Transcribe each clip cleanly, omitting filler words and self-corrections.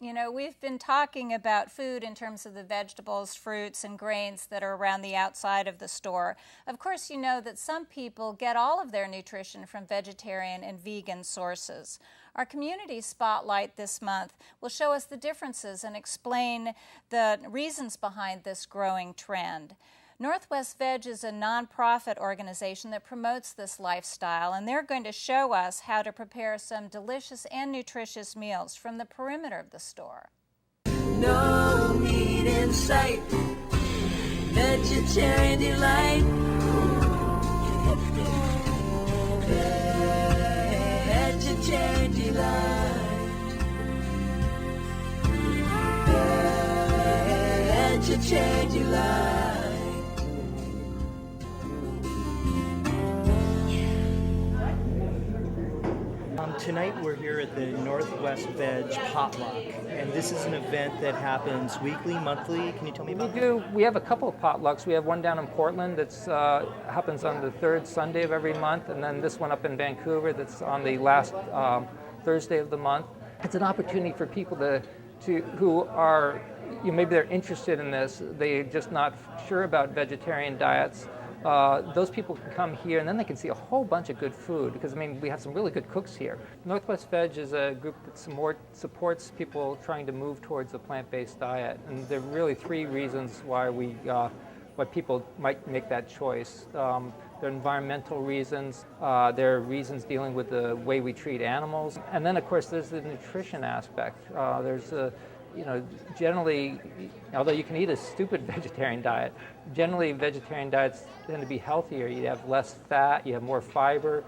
You know, we've been talking about food in terms of the vegetables, fruits, and grains that are around the outside of the store. Of course, you know that some people get all of their nutrition from vegetarian and vegan sources. Our community spotlight this month will show us the differences and explain the reasons behind this growing trend. Northwest Veg is a nonprofit organization that promotes this lifestyle, and they're going to show us how to prepare some delicious and nutritious meals from the perimeter of the store. No meat in sight, vegetarian delight. Vegetarian delight. Vegetarian delight. Tonight we're here at the Northwest Veg Potluck, and this is an event that happens weekly, monthly. Can you tell me about that? We have a couple of potlucks. We have one down in Portland that's happens on the third Sunday of every month, and then this one up in Vancouver that's on the last Thursday of the month. It's an opportunity for people who are, maybe they're interested in this, they're just not sure about vegetarian diets. Those people can come here and then they can see a whole bunch of good food, because we have some really good cooks here. Northwest Veg is a group that supports people trying to move towards a plant-based diet, and there are really three reasons why people might make that choice. There are environmental reasons, there are reasons dealing with the way we treat animals, and then of course there's the nutrition aspect. Generally, although you can eat a stupid vegetarian diet, generally vegetarian diets tend to be healthier. You have less fat, you have more fiber.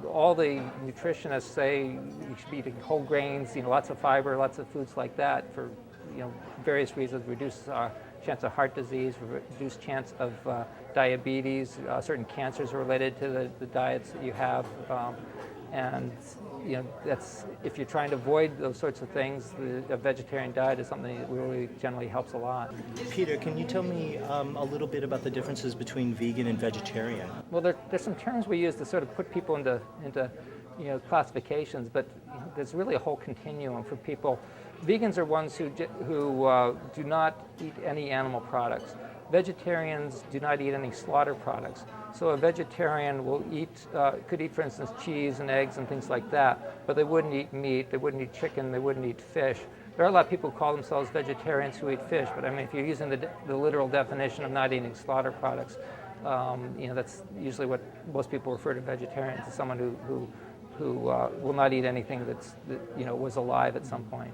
All the nutritionists say you should be eating whole grains, lots of fiber, lots of foods like that for, various reasons. Reduce chance of heart disease, reduce chance of diabetes. Certain cancers are related to the diets that you have. That's, if you're trying to avoid those sorts of things, a vegetarian diet is something that really generally helps a lot. Peter, can you tell me a little bit about the differences between vegan and vegetarian? Well, there's some terms we use to sort of put people into classifications, but there's really a whole continuum for people. Vegans are ones who do not eat any animal products. Vegetarians do not eat any slaughter products. So a vegetarian will could eat, for instance, cheese and eggs and things like that, but they wouldn't eat meat, they wouldn't eat chicken, they wouldn't eat fish. There are a lot of people who call themselves vegetarians who eat fish, but if you're using the literal definition of not eating slaughter products, that's usually what most people refer to vegetarians as, someone who will not eat anything that was alive at some point.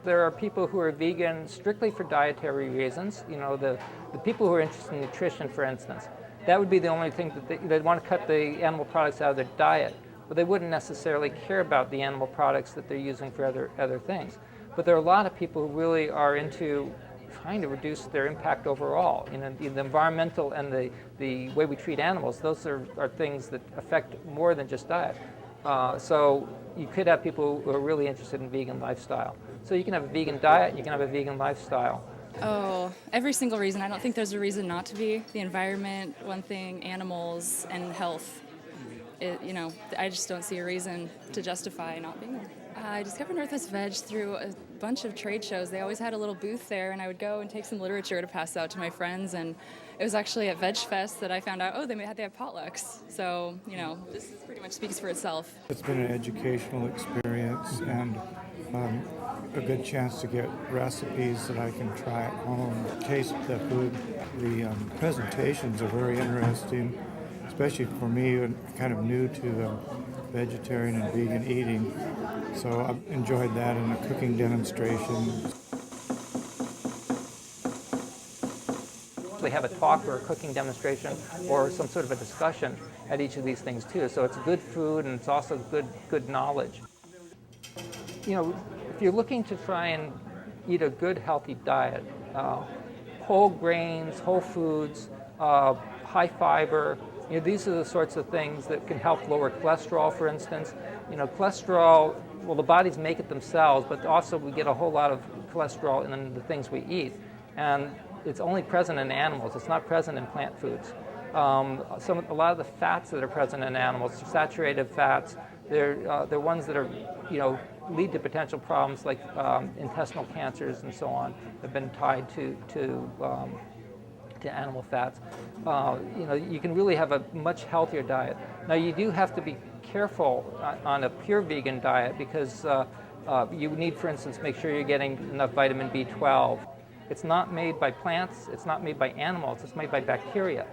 There are people who are vegan strictly for dietary reasons. The people who are interested in nutrition, for instance, that would be the only thing that they want to cut the animal products out of their diet, but they wouldn't necessarily care about the animal products that they're using for other things. But there are a lot of people who really are into trying to reduce their impact overall. The environmental and the way we treat animals, those are things that affect more than just diet. So you could have people who are really interested in vegan lifestyle. So you can have a vegan diet, you can have a vegan lifestyle. Oh, every single reason. I don't think there's a reason not to be. The environment, one thing, animals, and health. I just don't see a reason to justify not being there. I discovered Northwest Veg through a bunch of trade shows. They always had a little booth there, and I would go and take some literature to pass out to my friends. And it was actually at Veg Fest that I found out, they have potlucks. So, this pretty much speaks for itself. It's been an educational experience and a good chance to get recipes that I can try at home, taste the food. The presentations are very interesting, especially for me, kind of new to vegetarian and vegan eating. So I've enjoyed that in a cooking demonstration. They have a talk or a cooking demonstration or some sort of a discussion at each of these things too. So it's good food and it's also good knowledge. If you're looking to try and eat a good, healthy diet, whole grains, whole foods, high fiber, these are the sorts of things that can help lower cholesterol, for instance. Cholesterol, well, the bodies make it themselves, but also we get a whole lot of cholesterol in the things we eat. And it's only present in animals. It's not present in plant foods. A lot of the fats that are present in animals, saturated fats, they're ones that are, lead to potential problems like intestinal cancers and so on. Have been tied to animal fats. You can really have a much healthier diet. Now, you do have to be careful on a pure vegan diet because you need, for instance, make sure you're getting enough vitamin B12. It's not made by plants, it's not made by animals, it's made by bacteria.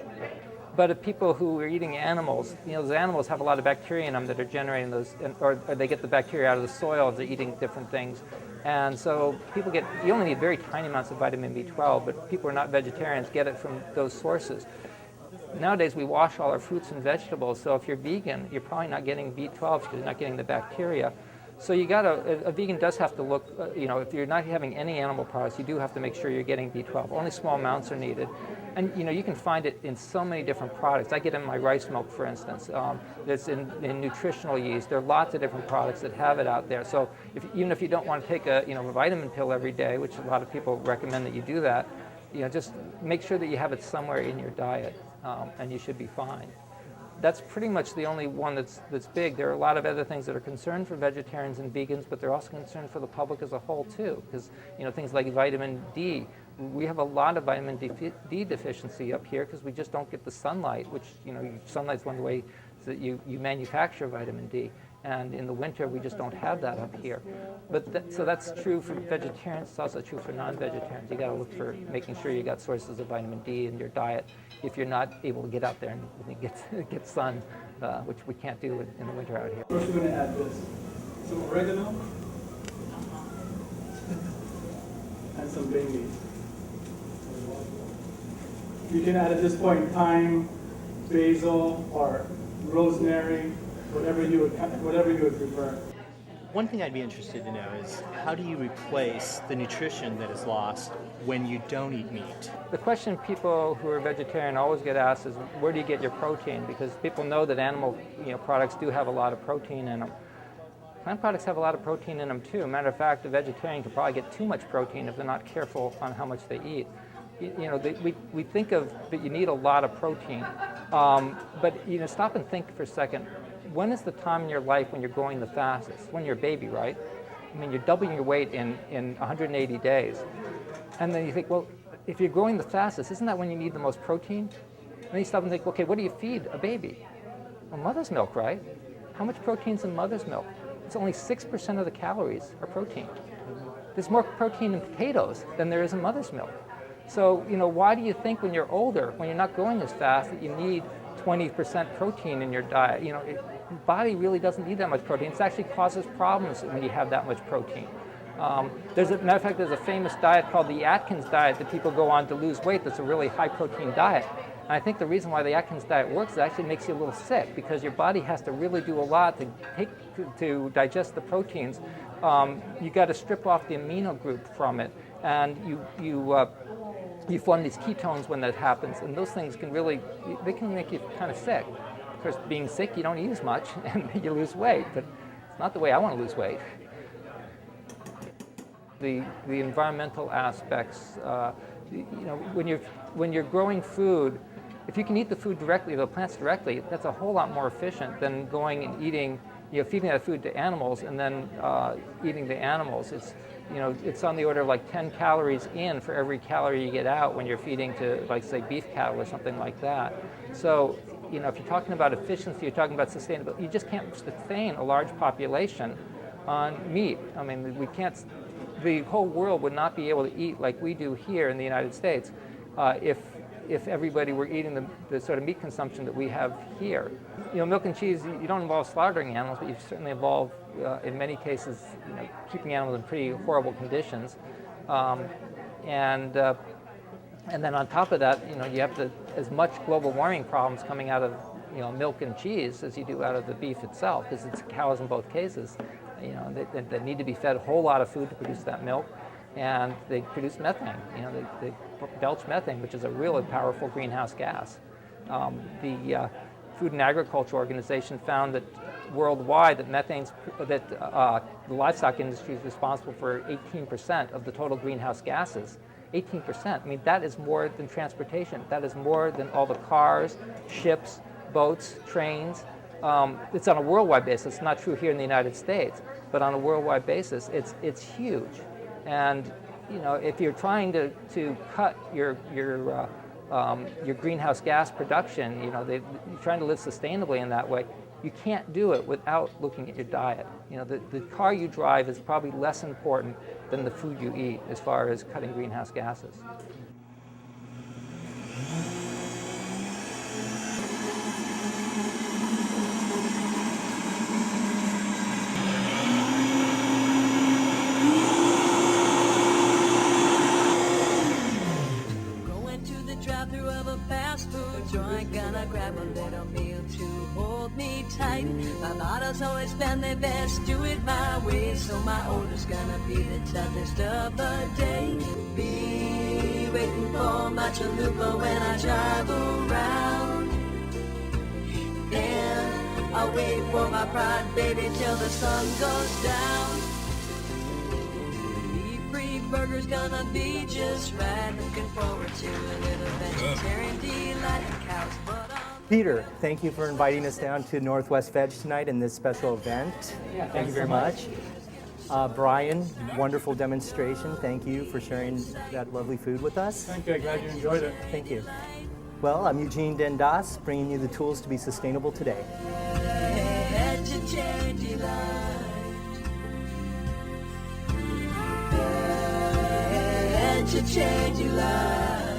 But if people who are eating animals, those animals have a lot of bacteria in them that are generating those, or they get the bacteria out of the soil as they're eating different things. And so you only need very tiny amounts of vitamin B12, but people who are not vegetarians get it from those sources. Nowadays, we wash all our fruits and vegetables, so if you're vegan, you're probably not getting B12 because you're not getting the bacteria. So a vegan does have to look, if you're not having any animal products, you do have to make sure you're getting B12. Only small amounts are needed. And, you can find it in so many different products. I get it in my rice milk, for instance. It's in nutritional yeast. There are lots of different products that have it out there. So even if you don't want to take a vitamin pill every day, which a lot of people recommend that you do that, just make sure that you have it somewhere in your diet, and you should be fine. That's pretty much the only one that's big. There are a lot of other things that are concerned for vegetarians and vegans, but they're also concerned for the public as a whole too, because things like vitamin D. We have a lot of vitamin D deficiency up here because we just don't get the sunlight, which sunlight's one of the ways that you manufacture vitamin D. And in the winter, we just don't have that up here. So that's true for vegetarians. It's also true for non-vegetarians. You got to look for making sure you got sources of vitamin D in your diet if you're not able to get out there and get sun, which we can't do in the winter out here. First, we're going to add this. Some oregano and some bay leaf. You can add at this point thyme, basil, or rosemary. Whatever you would prefer. One thing I'd be interested to know is how do you replace the nutrition that is lost when you don't eat meat? The question people who are vegetarian always get asked is, where do you get your protein? Because people know that animal products do have a lot of protein in them. Plant products have a lot of protein in them too. Matter of fact, a vegetarian can probably get too much protein if they're not careful on how much they eat. We think of that you need a lot of protein, but stop and think for a second. When is the time in your life when you're growing the fastest? When you're a baby, right? I mean, you're doubling your weight in 180 days. And then you think, well, if you're growing the fastest, isn't that when you need the most protein? And then you stop and think, okay, what do you feed a baby? Well, mother's milk, right? How much protein's in mother's milk? It's only 6% of the calories are protein. There's more protein in potatoes than there is in mother's milk. So, why do you think when you're older, when you're not growing as fast, that you need 20% protein in your diet? The body really doesn't need that much protein. It actually causes problems when you have that much protein. Matter of fact, there's a famous diet called the Atkins diet that people go on to lose weight that's a really high protein diet. And I think the reason why the Atkins diet works is it actually makes you a little sick because your body has to really do a lot to digest the proteins. You got to strip off the amino group from it, and you form these ketones when that happens, and those things can make you kind of sick. Of course, being sick, you don't eat as much, and you lose weight, but it's not the way I want to lose weight. The environmental aspects, when you're growing food, if you can eat the food directly, the plants directly, that's a whole lot more efficient than going and eating, feeding that food to animals and then eating the animals. It's on the order of like 10 calories in for every calorie you get out when you're feeding to, like, say, beef cattle or something like that. So, if you're talking about efficiency, you're talking about sustainability, you just can't sustain a large population on meat. I mean, the whole world would not be able to eat like we do here in the United States if everybody were eating the sort of meat consumption that we have here. Milk and cheese, you don't involve slaughtering animals, but you certainly involve, in many cases, keeping animals in pretty horrible conditions. And then on top of that, you have as much global warming problems coming out of milk and cheese as you do out of the beef itself, because it's cows in both cases. They need to be fed a whole lot of food to produce that milk, and they produce methane. They belch methane, which is a really powerful greenhouse gas. The Food and Agriculture Organization found that worldwide that the livestock industry is responsible for 18% of the total greenhouse gases. 18%. I mean, that is more than transportation. That is more than all the cars, ships, boats, trains. It's on a worldwide basis. It's not true here in the United States, but on a worldwide basis, it's huge. And you know, if you're trying to cut your greenhouse gas production, you know, you're trying to live sustainably in that way, you can't do it without looking at your diet. You know, the car you drive is probably less important than the food you eat as far as cutting greenhouse gases. Drive-through of a fast food joint, gonna grab a little meal to hold me tight. My bottles always spend their best, do it my way, so my order's gonna be the toughest of the day. Be waiting for my chalupa when I drive around, and I'll wait for my pride, baby, till the sun goes down. Burger's gonna be just right. Looking forward to a little vegetarian delight. Cows butt on. Peter, thank you for inviting us down to Northwest Veg tonight in this special event. Yeah, thank you very much. Brian, wonderful demonstration. Thank you for sharing that lovely food with us. Thank you. I'm glad you enjoyed it. Thank you. Well, I'm Eugene Dendas, bringing you the tools to be sustainable today. Vegetarian delight. To change your life.